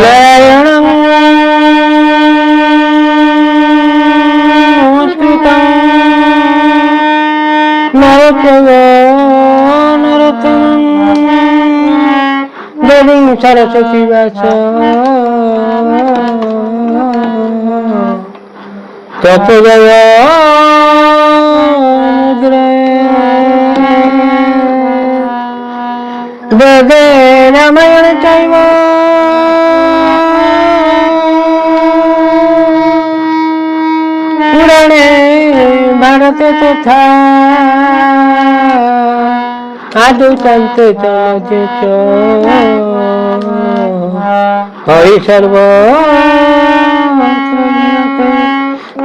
लयनं स्थितं नरतनं देवीं सरस्वती वाचा तत्जय वेदे रामायण चैव पुराणे भारते तथा आदौ चलते चलचित्र हरि सर्व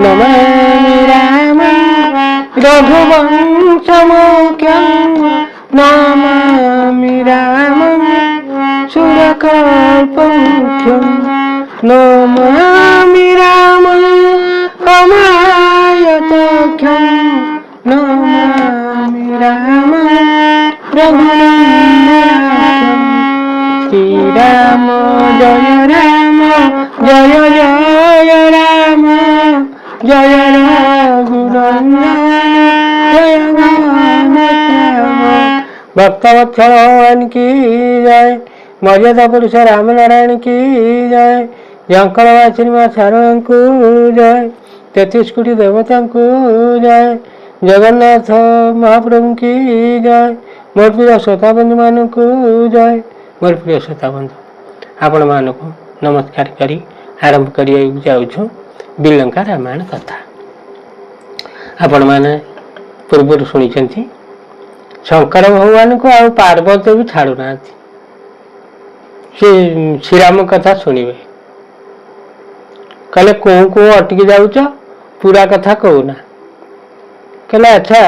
नमामि राम रघुवंशमुख्यं नमामि रामं सुरकल्पमुख्यं नमामि रामं कमायतख्यं नमामि रामं रघुनन्दनाख्यं श्रीराम जय राम जय जय राम जय रघुनन्दन जय राम। भक्तवत्सल भगवान की जय। मर्यादा पुरुष राम नारायण की जय। यंकरवासिनी माँ शारदा को जय। 33 कोटि देवता को जय। जगन्नाथ महाप्रभु की जय। मोर प्रिय श्रोता बंधु मान को जय। मोर प्रिय श्रोता बंधु आपण मान को नमस्कार करी आरंभ कर जाऊँ बिलंका रामायण कथा। आपण मैंने पूर्व शुणी शंकर भगवान को आ पार्वती भी छाड़ू ना श्रीराम कथा शुणवे कहले को अटकी जाऊच पूरा कथा कहूना कहले अच्छा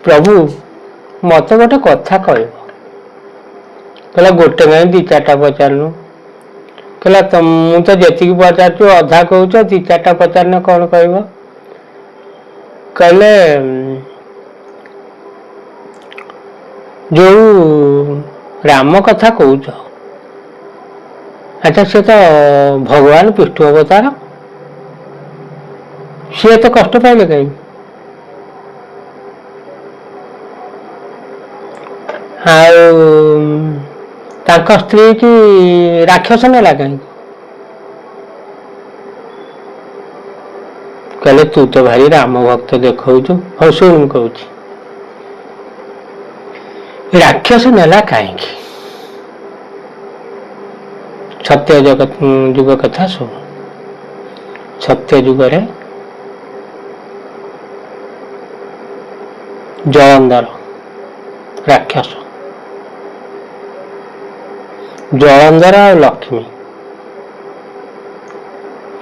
प्रभु मत गोटे कथा कह कहला गोटे नहीं 2-4टा पचारूँ कहला मु तो जी पचार अधा कह 2-4टा पचारन कौन कह कहले जो राम कथा कौच अच्छा से तो भगवान विष्णु अवतार सी तो कष्ट पाइले कहीं आ स्त्री की राक्षस नेला कहीं कहले तू तो भारी राम भक्त देखु हाँ शुण कहूँ राक्षस नेला कहीं सत्य जुग कथा शुण सत्य जुगरे जलंधर राक्षस जलंधर और लक्ष्मी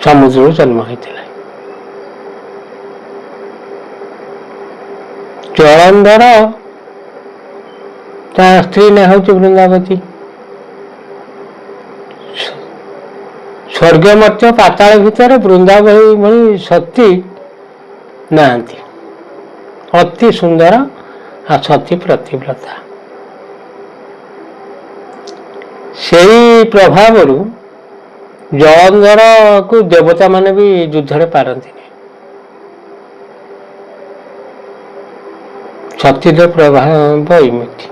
समुद्र जन्म होता जलंधर ता स्त्री ने हूँ वृंदावती स्वर्ग मर्त्य पाताल भितर वृंदावती भली सती नांती अति सुंदर आ सती प्रतिव्रता से प्रभाव जलंधर को देवता माने भी युद्ध पारती शक्ति प्रभाव इमिति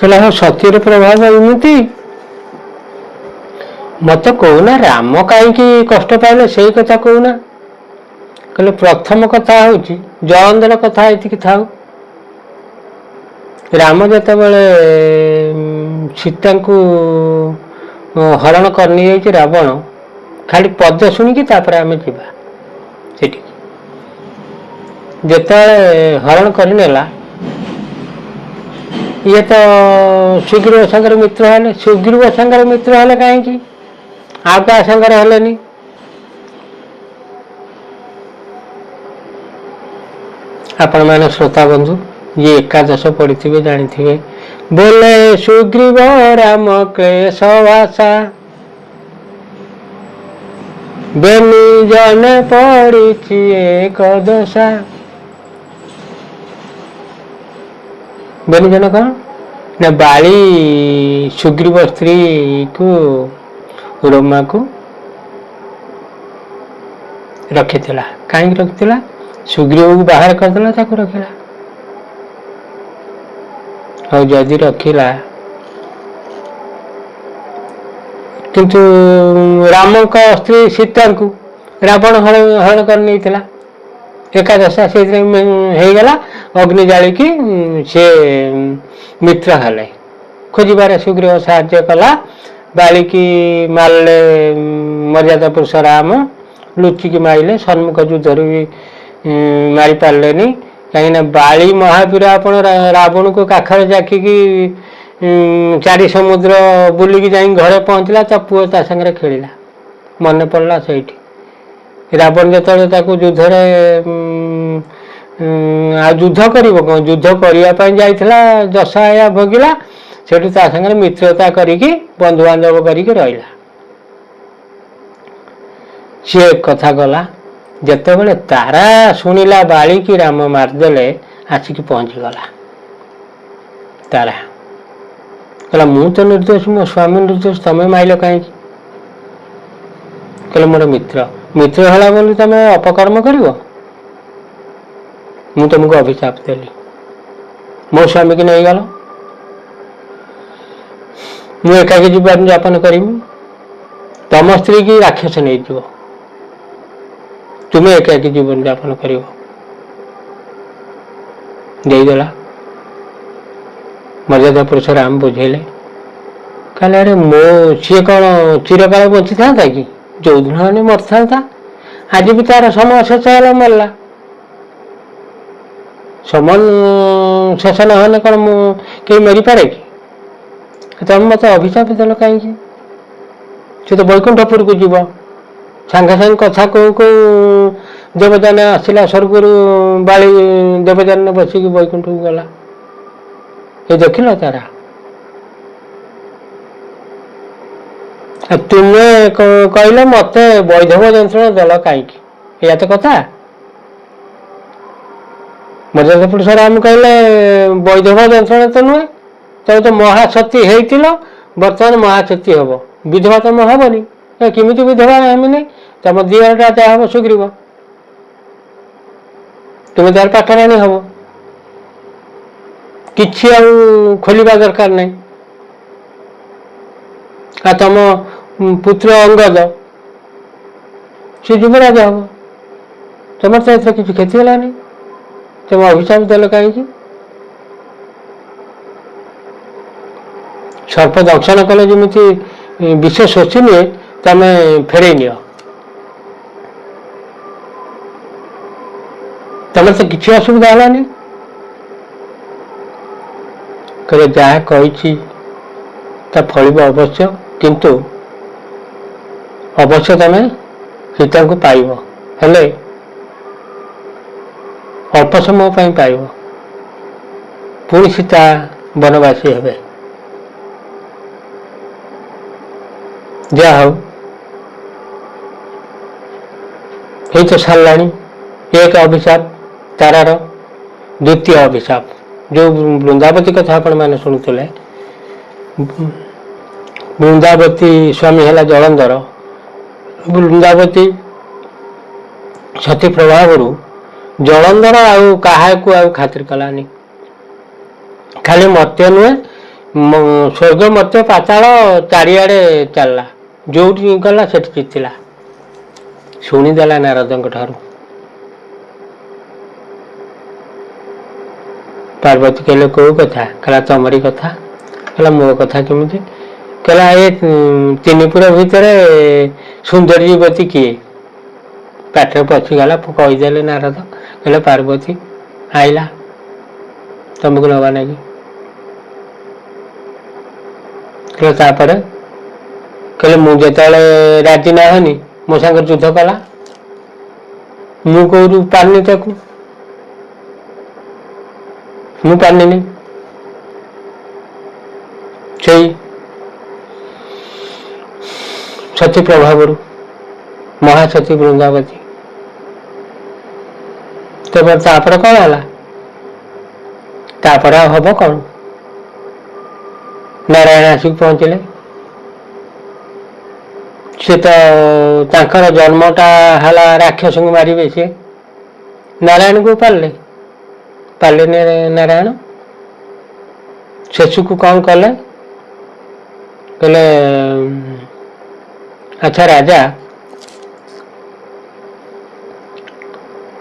कहला हाँ सतीर प्रभाव इमिति मत कहूना राम कहीं कष्ट पाइले से कथा कहूना कहले प्रथम कथा हूँ जलंधर कथा ये थाऊ राम जिते बड़े सीता को हरण करनी रावण खाली पद शुणिकी आम जा जिते हरण करनेला ये तो सुग्रीव संगर मित्र हेले सुग्रीव संगर मित्र हेले कहीं आ क्या संगर हेलेनी आपण मैंने श्रोता बंधु ये एकादश पढ़ी जानी बोले सुग्रीव राम क्लेश भाषा बेनी जन पड़ी एक दशा ବ୍ୟଞ୍ଜନ କ'ଣ ନା ବାଳି ସୁଗ୍ରୀବ ସ୍ତ୍ରୀକୁ ରୋମାକୁ ରଖିଥିଲା। କାହିଁକି ରଖିଥିଲା? ସୁଗ୍ରୀବକୁ ବାହାର କରିଦେଲା, ତାକୁ ରଖିଲା। ଆଉ ଯଦି ରଖିଲା କିନ୍ତୁ ରାମଙ୍କ ସ୍ତ୍ରୀ ସୀତାଙ୍କୁ ରାବଣ ହରଣ କରି ନେଇଥିଲା। ଏକାଦଶା ସେଇଥିରେ ହେଇଗଲା। ଅଗ୍ନି ଜାଳିକି ସେ ମିତ୍ର ହେଲେ। ଖୋଜିବାରେ ସୁଗ୍ରୀବ ସାହାଯ୍ୟ କଲା। ବାଳିକି ମାରିଲେ ମର୍ଯ୍ୟାଦା ପୁରୁଷ ରାମ, ଲୁଚିକି ମାରିଲେ। ସମ୍ମୁଖ ଯୁଦ୍ଧରୁ ବି ମାରି ପାରିଲେନି। କାହିଁକିନା ବାଳି ମହାବୀର ଆପଣ ରାବଣକୁ କାଖରେ ଜାକିକି 4 ସମୁଦ୍ର ବୁଲିକି ଯାଇ ଘରେ ପହଞ୍ଚିଲା। ତା ପୁଅ ତା ସାଙ୍ଗରେ ଖେଳିଲା। ମନେ ପଡ଼ିଲା ସେଇଠି। ରାବଣ ଯେତେବେଳେ ତାକୁ ଯୁଦ୍ଧରେ ଆଉ ଯୁଦ୍ଧ କରିବ କ'ଣ? ଯୁଦ୍ଧ କରିବା ପାଇଁ ଯାଇଥିଲା, ଦଶା ଆୟା ଭୋଗିଲା। ସେଠୁ ତା ସାଙ୍ଗରେ ମିତ୍ରତା କରିକି ବନ୍ଧୁବାନ୍ଧବ କରିକି ରହିଲା। ସିଏ କଥା ଗଲା। ଯେତେବେଳେ ତାରା ଶୁଣିଲା ବାଳିକି ରାମ ମାରିଦେଲେ, ଆସିକି ପହଞ୍ଚିଗଲା। ତାରା କହିଲା ମୁଁ ତ ନିର୍ଦ୍ଦୋଷ, ମୋ ସ୍ୱାମୀ ନିର୍ଦ୍ଦୋଷ, ତମେ ମାଇଲ କାହିଁକି? କହିଲେ ମୋର ମିତ୍ର ହେଲା ବୋଲି ତମେ ଅପକର୍ମ କରିବ? ମୁଁ ତମକୁ ଅଭିଶାପ ଦେଲି, ମୋ ସ୍ୱାମୀକି ନେଇଗଲ, ମୁଁ ଏକାକି ଜୀବନ ଯାପନ କରିବି, ତମ ସ୍ତ୍ରୀ କି ରାକ୍ଷସ ନେଇଯିବ, ତୁମେ ଏକାକି ଜୀବନ ଯାପନ କରିବ। ଦେଇଦେଲା। ମର୍ଯ୍ୟାଦା ପୁରୁଷ ରାମ ବୁଝେଇଲେ। କହିଲେ ଆରେ ସିଏ କ'ଣ ଚିରକାଳ ବଞ୍ଚିଥାନ୍ତା କି? ଯୋଉଦିନ ହେଲେ ମରିଥାନ୍ତା। ଆଜି ବି ତାର ସମୟ ଶେଷ ହେଲା, ମରିଲା। ସମୟ ଶେଷ ନହେଲେ କ'ଣ କେହି ମରିପାରେ କି? ତମେ ମତେ ଅଭିଶାପ ଦେଲ କାହିଁକି? ସେ ତ ବୈକୁଣ୍ଠପୁରକୁ ଯିବ। ସାଙ୍ଗେ ସାଙ୍ଗେ କଥା କହୁ କହୁ ଦେବଯାନ ଆସିଲା ସ୍ୱର୍ଗରୁ। ବାଳି ଦେବଯାନରେ ବସିକି ବୈକୁଣ୍ଠକୁ ଗଲା। ଏ ଦେଖିଲ ତାରା? ତୁମେ କହିଲ ମତେ ବୈଧବ ଯନ୍ତ୍ରଣା ଦେଲ କାହିଁକି? ଏଇଆ ତ କଥା। ମର୍ଯ୍ୟାଦା ପୁରୁଷ ରାମ କହିଲେ ବୈଧବ ଯନ୍ତ୍ରଣା ତ ନୁହେଁ, ତମେ ତ ମହାସତୀ ହେଇଥିଲ, ବର୍ତ୍ତମାନ ମହାସତୀ ହବ। ବିଧବା ତମ ହବନି। କେମିତି ବିଧବା ହେମିନି? ତମ ଦିଅର ରାଜା ହବ ସୁଗ୍ରୀବ, ତୁମେ ତାର ପାଟରାଣୀ ହବ। କିଛି ଆଉ ଖୋଲିବା ଦରକାର ନାହିଁ। ଆଉ ତମ ପୁତ୍ର ଅଙ୍ଗଦ ସେ ଯୁବରାଜ ହବ। ତମର ତ ଏଥିରେ କିଛି କ୍ଷତି ହେଲାନି, ତମେ ଅଭିଶାପ ଦେଲ କାହିଁକି? ସର୍ପ ଦଂଶନ କଲେ ଯେମିତି ବିଷ ଶୋଷି ନିଏ, ତମେ ଫେରେଇ ନିଅ। ତମର ତ କିଛି ଅସୁବିଧା ହେଲାନି। କହିଲେ ଯାହା କହିଛି ତା ଫଳିବ ଅବଶ୍ୟ, କିନ୍ତୁ ଅବଶ୍ୟ ତମେ ସୀତାଙ୍କୁ ପାଇବ, ହେଲେ ଅଳ୍ପ ସମୟ ପାଇଁ ପାଇବ। ପୁଣି ସୀତା ବନବାସୀ ହେବେ। ଯାହା ହଉ, ଏଇ ତ ସାରିଲାଣି ଏକ ଅଭିଶାପ ତାରାର। ଦ୍ୱିତୀୟ ଅଭିଶାପ, ଯେଉଁ ବୃନ୍ଦାବତୀ କଥା ଆପଣମାନେ ଶୁଣୁଥିଲେ, ବୃନ୍ଦାବତୀ ସ୍ୱାମୀ ହେଲା ଜଳନ୍ଧର। ବୃନ୍ଦାବତୀ ସତୀ ପ୍ରଭାବରୁ ଜଳନ୍ଧର ଆଉ କାହାକୁ ଆଉ ଖାତିର କଲାନି। ଖାଲି ମର୍ତ୍ତ୍ୟ ନୁହେଁ, ସ୍ୱର୍ଗ ମର୍ତ୍ତ୍ୟ ପାତାଳ ଚାରିଆଡ଼େ ଚାଲିଲା। ଯୋଉଠି ଗଲା ସେଠି ଜିତିଲା। ଶୁଣିଦେଲା ନାରଦଙ୍କ ଠାରୁ। ପାର୍ବତୀ କହିଲେ କୋଉ କଥା? କହିଲା ତମରି କଥା। କହିଲା ମୋ କଥା କେମିତି? କହିଲା ଏ 3 ପୁର ଭିତରେ ସୁନ୍ଦରୀ ଯୁବତୀ କିଏ? ପାଟିରେ ପଶିଗଲା। କହିଦେଲେ ନାରଦ। କହିଲେ ପାର୍ବତୀ ଆଇଲା ତମକୁ ନବା ନାଗି। କହିଲେ ତାପରେ? କହିଲେ ମୁଁ ଯେତେବେଳେ ରାଜି ନା ହେନି, ମୋ ସାଙ୍ଗରେ ଯୁଦ୍ଧ କଲା, ମୁଁ କୋଉଠୁ ପାରିନି ତାକୁ, ମୁଁ ପାରିନି। ସେଇ ସତୀ ପ୍ରଭାବରୁ ମହାସତୀ ବୃନ୍ଦାବତୀ। ତାପରେ କ'ଣ ହେଲା? ତାପରେ ଆଉ ହବ କ'ଣ? ନାରାୟଣ ଆସିକି ପହଞ୍ଚିଲେ। ସେ ତ ତାଙ୍କର ଜନ୍ମଟା ହେଲା ରାକ୍ଷସଙ୍କୁ ମାରିବେ। ସିଏ ନାରାୟଣକୁ ପାରିଲେନି ନାରାୟଣ। ଶେଷକୁ କ'ଣ କଲେ? କହିଲେ ଆଚ୍ଛା ରାଜା,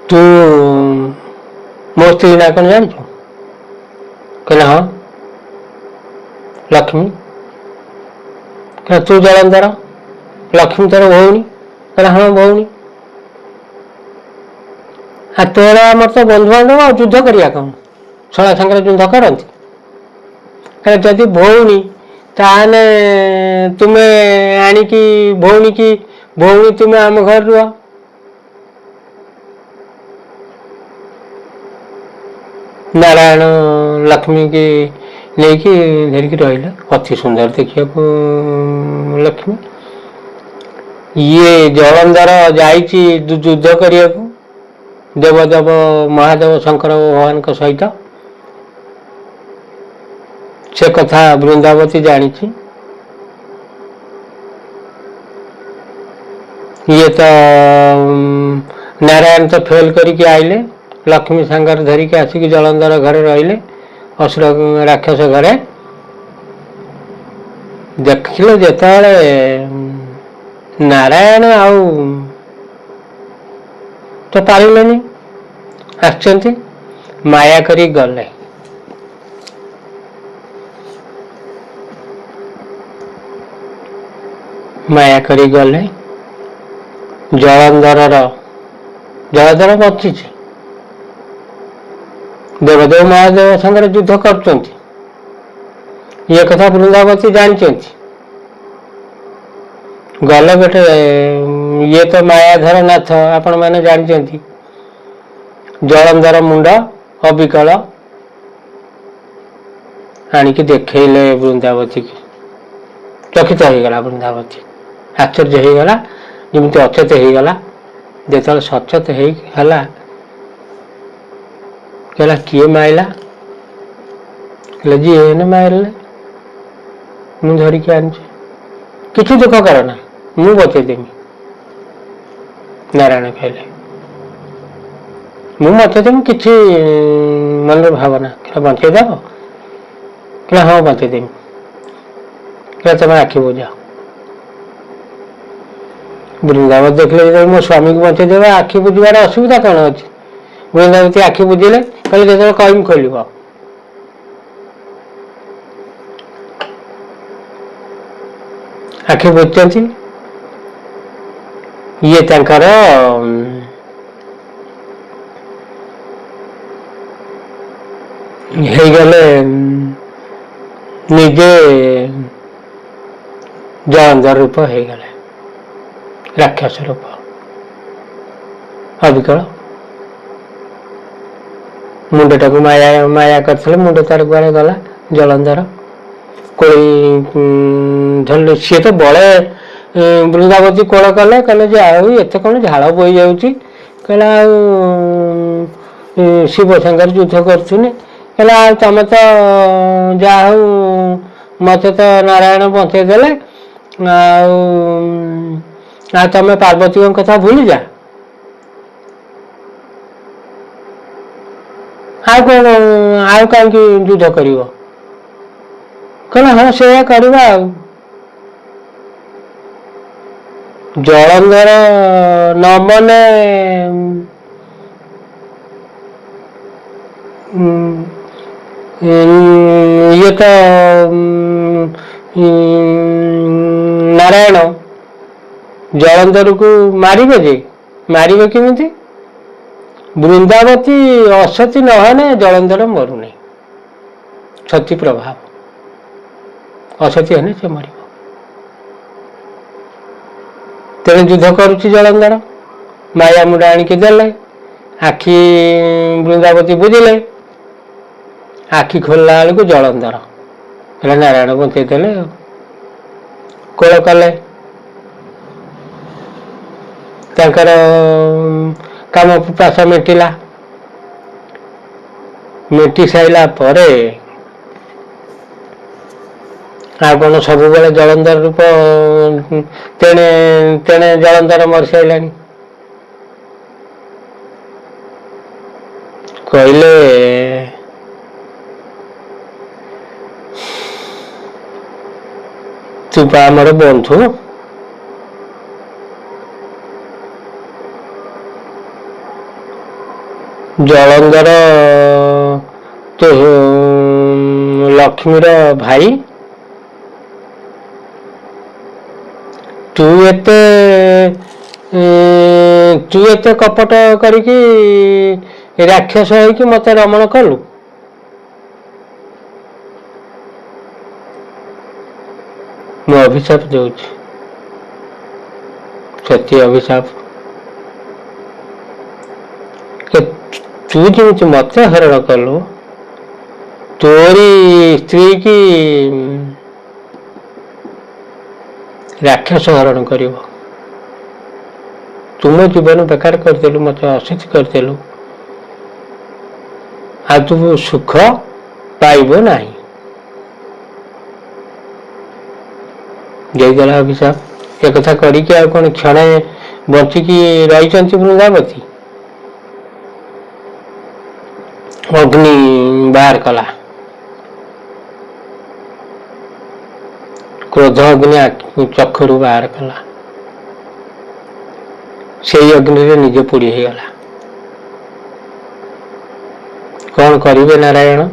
ତୁ ମୋ ସ୍ତ୍ରୀ ନା କ'ଣ ଜାଣିଛୁ? କହିଲେ ହଁ, ଲକ୍ଷ୍ମୀ। କହିଲେ ତୁ ଜଳନ୍ଧର, ଲକ୍ଷ୍ମୀ ତୋର ଭଉଣୀ? କହିଲେ ହଁ ଭଉଣୀ। ଆଉ ତୋର ଆମର ତ ବନ୍ଧୁବାନ୍ଧବ, ଆଉ ଯୁଦ୍ଧ କରିବା କ'ଣ? ଶଳା ସାଙ୍ଗରେ ଯୁଦ୍ଧ କରନ୍ତି? କହିଲେ ଯଦି ଭଉଣୀ ତାହେଲେ ତୁମେ ଆଣିକି ଭଉଣୀ ତୁମେ ଆମ ଘରେ ରୁହ। ନାରାୟଣ ଲକ୍ଷ୍ମୀକି ନେଇକି ଧରିକି ରହିଲେ। ଅତି ସୁନ୍ଦର ଦେଖିବାକୁ ଲକ୍ଷ୍ମୀ। ଇଏ ଜଳନ୍ଧର ଯାଇଛି ଯୁଦ୍ଧ କରିବାକୁ ଦେବଦେବ ମହାଦେବ ଶଙ୍କର ଭଗବାନଙ୍କ ସହିତ। ସେ କଥା ବୃନ୍ଦାବତୀ ଜାଣିଛି। ଇଏ ତ ନାରାୟଣ ତ ଫେଲ କରିକି ଆଇଲେ। ଲକ୍ଷ୍ମୀ ସାଙ୍ଗରେ ଧରିକି ଆସିକି ଜଳନ୍ଧର ଘରେ ରହିଲେ, ଅସୁର ରାକ୍ଷସ ଘରେ। ଦେଖିଲେ ଯେତେବେଳେ ନାରାୟଣ ଆଉ ତ ପାରିଲେନି, ଆସିଛନ୍ତି, ମାୟା କରି ଗଲେ। ମାୟା କରି ଗଲେ। ଜଳନ୍ଧର ବଞ୍ଚିଛି। ଦେବଦେବ ମହାଦେବ ସାଙ୍ଗରେ ଯୁଦ୍ଧ କରୁଛନ୍ତି। ଇଏ କଥା ବୃନ୍ଦାବତୀ ଜାଣିଛନ୍ତି। ଗଲେ ଗୋଟେ ଇଏ ତ ମାୟାଧର ନାଥ ଆପଣମାନେ ଜାଣିଛନ୍ତି। ଜଳନ୍ଧର ମୁଣ୍ଡ ଅବିକଳ ଆଣିକି ଦେଖେଇଲେ ବୃନ୍ଦାବତୀକି। ଚକିତ ହେଇଗଲା ବୃନ୍ଦାବତୀ, ଆଶ୍ଚର୍ଯ୍ୟ ହେଇଗଲା, ଯେମିତି ଅଚେତ ହେଇଗଲା। ଯେତେବେଳେ ସଚେତ ହେଲା, କହିଲା କିଏ ମାଇଲା? କହିଲେ ଯିଏ ହେନେ ମାରିଲେ, ମୁଁ ଧରିକି ଆଣିଛି। କିଛି ଦୁଃଖ କର ନା, ମୁଁ ବଚେଇଦେମି। ନାରାୟଣ କହିଲେ ମୁଁ ବଚେଇଦେମି, କିଛି ମନରେ ଭାବନା। କହିଲେ ବଞ୍ଚେଇଦେବ? କହିଲେ ହଁ ବଞ୍ଚେଇଦେମି। କହିଲେ ତମେ ଆଖି ବୁଝାଅ। ବୃନ୍ଦାବତୀ ଦେଖିଲେ ଯେତେବେଳେ ମୋ ସ୍ୱାମୀକୁ ବଞ୍ଚେଇଦେବେ, ଆଖି ବୁଝିବାର ଅସୁବିଧା କ'ଣ ଅଛି? ବୃନ୍ଦାବତୀ ଆଖି ବୁଝିଲେ, କହିଲେ ଯେତେବେଳେ କହିବି ଖୋଲିବ। ଆଖି ବୁଝିଛନ୍ତି। ଇଏ ତାଙ୍କର ହେଇଗଲେ ନିଜେ ଜଳନ୍ଧର ରୂପ ହେଇଗଲେ, ରାକ୍ଷସ ରୂପ ଅବିକଳ। ମୁଣ୍ଡଟାକୁ ମାୟା କରିଥିଲେ, ମୁଣ୍ଡ ତାର କୁଆଡ଼େ ଗଲା। ଜଳନ୍ଧର କୋଳି ଧରିଲେ। ସିଏ ତ ବଳେ ବୃନ୍ଦାବତୀ କୋଳ କଲେ ଯେ ଆଉ ଏତେ କ'ଣ ଝାଳ ବୋହି ଯାଉଛି। କହିଲା ଆଉ ଶିବ ସାଙ୍ଗରେ ଯୁଦ୍ଧ କରୁଛୁନି। କହିଲା ଆଉ ତମେ ତ ଯାହା ହଉ ମତେ ତ ନାରାୟଣ ବଞ୍ଚେଇ ଦେଲେ, ଆଉ ତମେ ପାର୍ବତୀଙ୍କ କଥା ଭୁଲିଯା। ଆଉ କ'ଣ, ଆଉ କାହିଁକି ଯୁଦ୍ଧ କରିବ? କହିଲା ହଁ ସେଇଆ କରିବା। ଆଉ ଜଳନ୍ଧର ନ ମନେ ଇଏ ତ ନାରାୟଣ ଜଳନ୍ଧରକୁ ମାରିବେ ଯେ, ମାରିବେ କେମିତି? ବୃନ୍ଦାବତୀ ଅସତୀ ନହେଲେ ଜଳନ୍ଧର ମରୁନାହିଁ। ସତୀ ପ୍ରଭାବ, ଅସତୀ ହେଲେ ସେ ମରିବ। ତେଣୁ ଯୁଦ୍ଧ କରୁଛି ଜଳନ୍ଧର। ମାୟା ମୁଣ୍ଡ ଆଣିକି ଦେଲେ, ଆଖି ବୃନ୍ଦାବତୀ ବୁଝିଲେ। ଆଖି ଖୋଲିଲା ବେଳକୁ ଜଳନ୍ଧର। ହେଲେ ନାରାୟଣ ବଞ୍ଚେଇ ଦେଲେ, କୋଳ କଲେ। ତାଙ୍କର କାମ ପିପାସା ମେଣ୍ଟିଲା। मेटी साइला परे आ कौन सब बेले जलंधर रूप तेणे तेणे जलंधर मर सारा कहले तू पा आमर बंधु जलंधर तो लक्ष्मीर भाई तू एते कपट करिकी राक्षस होइकी मते रमण कलु मु अभिशाप देउछि सत्य अभिशाप तू जेमती मते हरण कलु तोरी स्त्री की राक्षस हरण कर तुम जीवन बेकार करदेलु मत अशित करदेलु आ तू सुख पाइब नहीं जयगला अभिशाप एक कथा करिके आ कौन क्षण बचिकी रही वृंदावती अग्नि बाहर कला क्रोध अग्नि चक्षुरु बाहर कला से अग्नि निजे पोड़ी हो गला कौन करिवे नारायण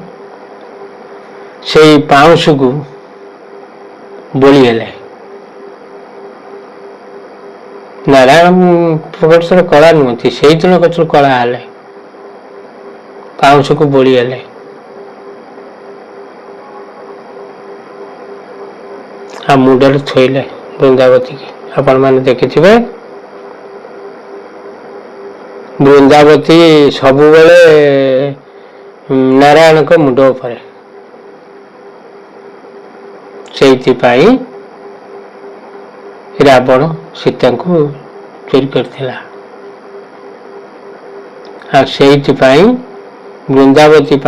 से पाउंस को बोली हेले नारायण प्रकट कला नुहति से दिन कचर कला हेले पाउंस को बोली हेले आ मुंडे थोइले वृंदावती की आपण मैंने देखि वृंदावती सब बेले नारायण को मुंड उपरे से रावण सीता को चोरी करथिला आ से वृंदावती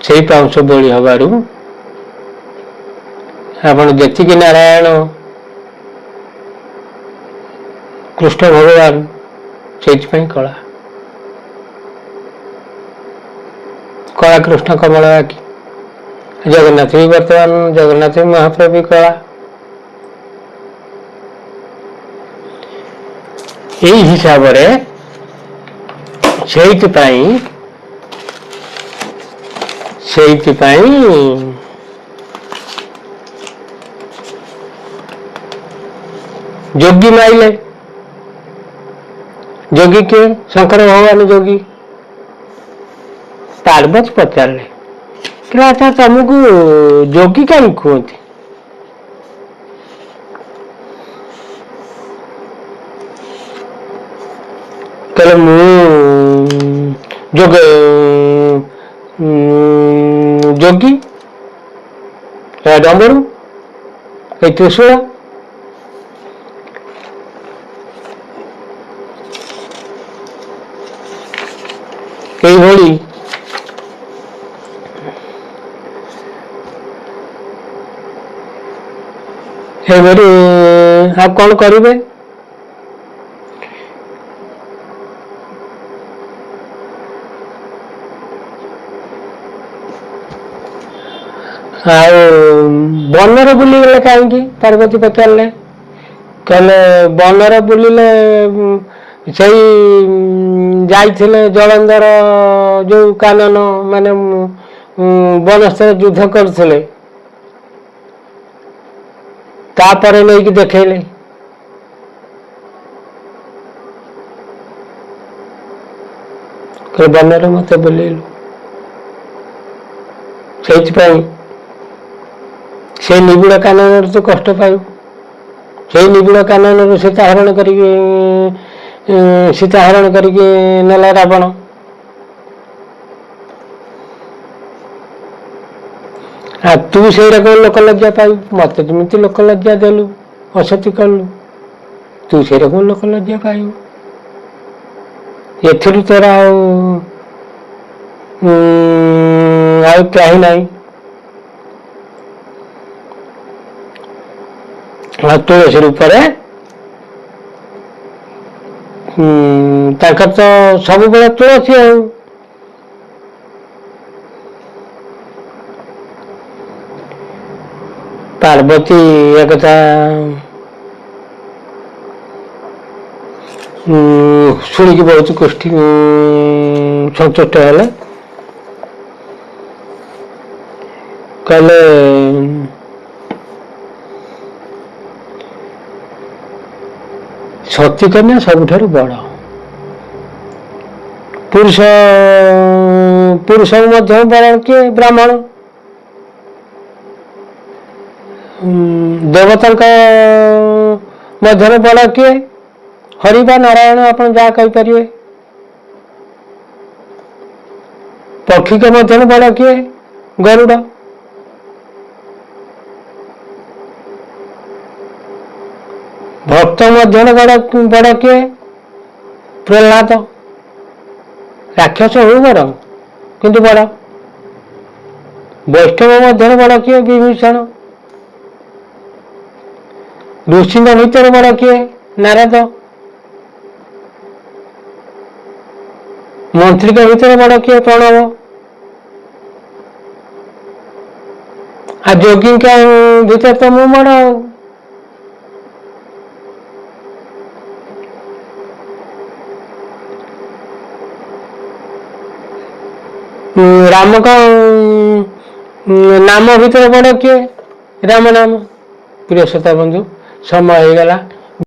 से पांच बोली हबारू आपण जी नारायण कृष्ण भगवान से कला कला कृष्ण कमल आखि जगन्नाथ भी बर्तमान जगन्नाथ महाप्रभु भी कला यही हिसाब से जोगी माइले जोगी के शंकर भगवान जोगी पार्वती पचारे अच्छा तुमको जोगी कहीं कहते कहले मु जोगी डमरू ये त्रिशूल यही आप कौन करेंगे बनर बुलीगले कहीं पार्वती पचारे कहले बनर बुलिले से जाइथिले जलंधर जो कानन माने बनस्तर युद्ध करथिले तापर नहीं कि देखले के बनर मत बुलेलु से निबिड़ कानन तो कष्ट पाइब से निबिड़ कानन सीता हरण करके नेला रावण आ तू से लोक लज्जा पाइब मत जमी लोक लज्जा देलु असती कलु तू से लोक लज्जा पाइब ଏଥିରୁ ତୋର ଆଉ ତ୍ରାହି ନାହିଁ। ଆଉ ତୁଳସୀ ରୂପରେ ତାଙ୍କର ତ ସବୁବେଳେ ତୁଳସୀ ଆଉ। ପାର୍ବତୀ ଏକଥା ଶୁଣିକି ବହୁତ ସନ୍ତୁଷ୍ଟ ହେଲେ। କହିଲେ ସତୀ କନ୍ୟା ସବୁଠାରୁ ବଡ଼। ପୁରୁଷ ମଧ୍ୟ ବଡ଼ କିଏ? ବ୍ରାହ୍ମଣ। ଦେବତାଙ୍କ ମଧ୍ୟରେ ବଡ଼ କିଏ? ହରି ବା ନାରାୟଣ, ଆପଣ ଯାହା କହିପାରିବେ। ପକ୍ଷୀଙ୍କ ମଧ୍ୟରେ ବଡ଼ କିଏ? ଗରୁଡ଼। ଭକ୍ତ ମଧ୍ୟରେ ବଡ଼ କିଏ? ପ୍ରହ୍ଲାଦ। ରାକ୍ଷସ ହଉ ବଡ଼, କିନ୍ତୁ ବଡ଼। ବୈଷ୍ଣବ ମଧ୍ୟରେ ବଡ଼ କିଏ? ବିଭୀଷଣ। ଋଷିଙ୍କ ଭିତରେ ବଡ଼ କିଏ? ନାରଦ। ମନ୍ତ୍ରୀଙ୍କ ଭିତରେ ବଡ଼ କିଏ? ପ୍ରଣବ। ଆଉ ଯୋଗୀଙ୍କ ଭିତରେ ତ ମୁଁ ବଡ଼ ଆଉ। ରାମଙ୍କ ନାମ ଭିତରେ ବଡ଼ କିଏ? ରାମ ନାମ। ପ୍ରିୟ ଶ୍ରୋତା ବନ୍ଧୁ, ସମୟ ହେଇଗଲା।